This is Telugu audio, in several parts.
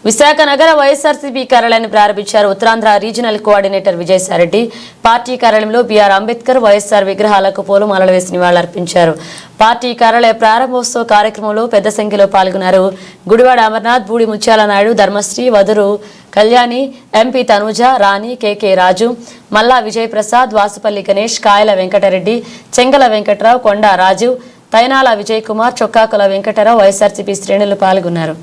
విశాఖ నగర వైఎస్ఆర్సీపీ కార్యాలయాన్ని ప్రారంభించారు Uttarandhra regional coordinator Vijayasai Reddy. Party కార్యాలయంలో బీఆర్ అంబేద్కర్ వైఎస్ఆర్ విగ్రహాలకు పూలమాలలు వేసి నివాళులర్పించారు. పార్టీ కార్యాలయ ప్రారంభోత్సవ కార్యక్రమంలో పెద్ద సంఖ్యలో పాల్గొన్నారు. గుడివాడ అమర్నాథ్, బూడి ముత్యాల నాయుడు, ధర్మశ్రీ, వదురు కళ్యాణి, ఎంపీ తనుజ, రాణి, కేకే రాజు, మల్లా విజయ్ ప్రసాద్, వాసుపల్లి గణేష్, కాయల వెంకటరెడ్డి, చెంగల వెంకట్రావు, కొండ రాజు, తైనాల విజయ్ కుమార్, చొక్కాకుల వెంకటరావు, వైఎస్ఆర్సీపీ శ్రేణులు పాల్గొన్నారు.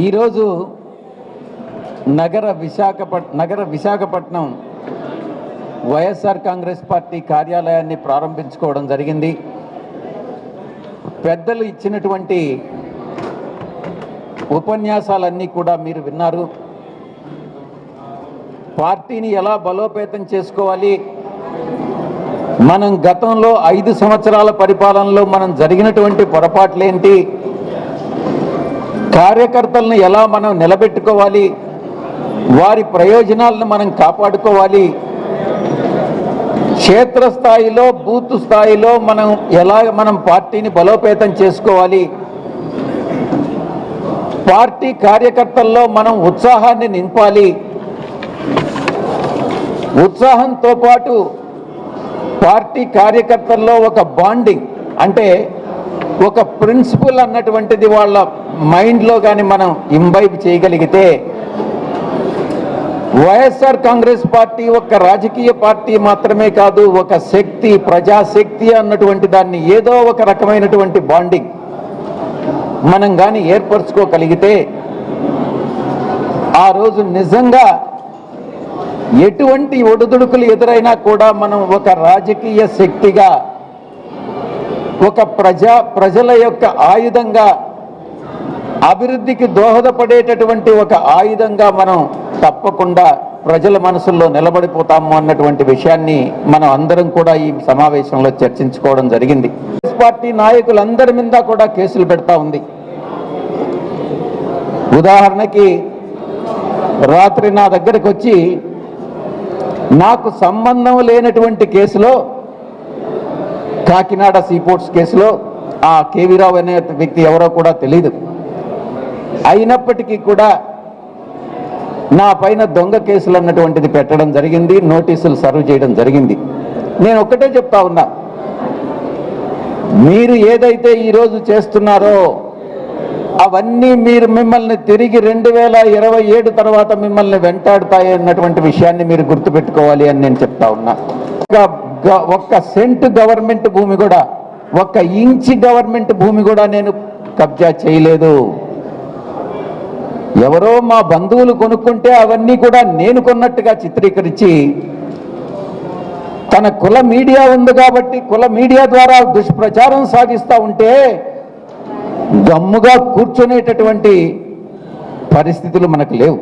ఈరోజు నగర విశాఖపట్నం వైఎస్ఆర్ కాంగ్రెస్ పార్టీ కార్యాలయాన్ని ప్రారంభించుకోవడం జరిగింది. పెద్దలు ఇచ్చినటువంటి ఉపన్యాసాలన్నీ కూడా మీరు విన్నారు. పార్టీని ఎలా బలోపేతం చేసుకోవాలి, మనం గతంలో 5 సంవత్సరాల పరిపాలనలో మనం జరిగినటువంటి పొరపాట్లేంటి, కార్యకర్తలను ఎలా మనం నిలబెట్టుకోవాలి, వారి ప్రయోజనాలను మనం కాపాడుకోవాలి, క్షేత్రస్థాయిలో బూత్ స్థాయిలో మనం పార్టీని బలోపేతం చేసుకోవాలి, పార్టీ కార్యకర్తల్లో మనం ఉత్సాహాన్ని నింపాలి, ఉత్సాహంతో పాటు పార్టీ కార్యకర్తల్లో ఒక బాండింగ్ అంటే ఒక ప్రిన్సిపల్ అన్నటువంటిది వాళ్ళ మైండ్లో కానీ మనం ఇంబైబ్ చేయగలిగితే వైఎస్ఆర్ కాంగ్రెస్ పార్టీ ఒక రాజకీయ పార్టీ మాత్రమే కాదు, ఒక శక్తి, ప్రజాశక్తి అన్నటువంటి దాన్ని ఏదో ఒక రకమైనటువంటి బాండింగ్ మనం కానీ ఏర్పరచుకోగలిగితే ఆ రోజు నిజంగా ఎటువంటి ఒడిదుడుకులు ఎదురైనా కూడా మనం ఒక రాజకీయ శక్తిగా, ఒక ప్రజల యొక్క ఆయుధంగా, అభివృద్ధికి దోహదపడేటటువంటి ఒక ఆయుధంగా మనం తప్పకుండా ప్రజల మనసుల్లో నిలబడిపోతాము అన్నటువంటి విషయాన్ని మనం అందరం కూడా ఈ సమావేశంలో చర్చించుకోవడం జరిగింది. కాంగ్రెస్ పార్టీ నాయకులందరి మీద కూడా కేసులు పెడతా ఉంది. ఉదాహరణకి రాత్రి నా దగ్గరకు వచ్చి నాకు సంబంధం లేనటువంటి కేసులో, కాకినాడ సీపోర్ట్స్ కేసులో ఆ కేవీరావు అనే వ్యక్తి ఎవరో కూడా తెలియదు, అయినప్పటికీ కూడా నా పైన దొంగ కేసులు అన్నటువంటిది పెట్టడం జరిగింది, నోటీసులు సర్వ్ చేయడం జరిగింది. నేను ఒక్కటే చెప్తా ఉన్నా, మీరు ఏదైతే ఈరోజు చేస్తున్నారో అవన్నీ మిమ్మల్ని తిరిగి 2027 తర్వాత మిమ్మల్ని వెంటాడుతాయి అన్నటువంటి విషయాన్ని మీరు గుర్తుపెట్టుకోవాలి అని నేను చెప్తా ఉన్నా. ఒక్క సెంట్ గవర్నమెంట్ భూమి కూడా, ఒక్క ఇంచి గవర్నమెంట్ భూమి కూడా నేను కబ్జా చేయలేదు. ఎవరో మా బంధువులు కొనుక్కుంటే అవన్నీ కూడా నేను కొన్నట్టుగా చిత్రీకరించి తన కుల మీడియా ఉంది కాబట్టి కుల మీడియా ద్వారా దుష్ప్రచారం సాగిస్తూ ఉంటే గమ్ముగా కూర్చునేటటువంటి పరిస్థితులు మనకు లేవు.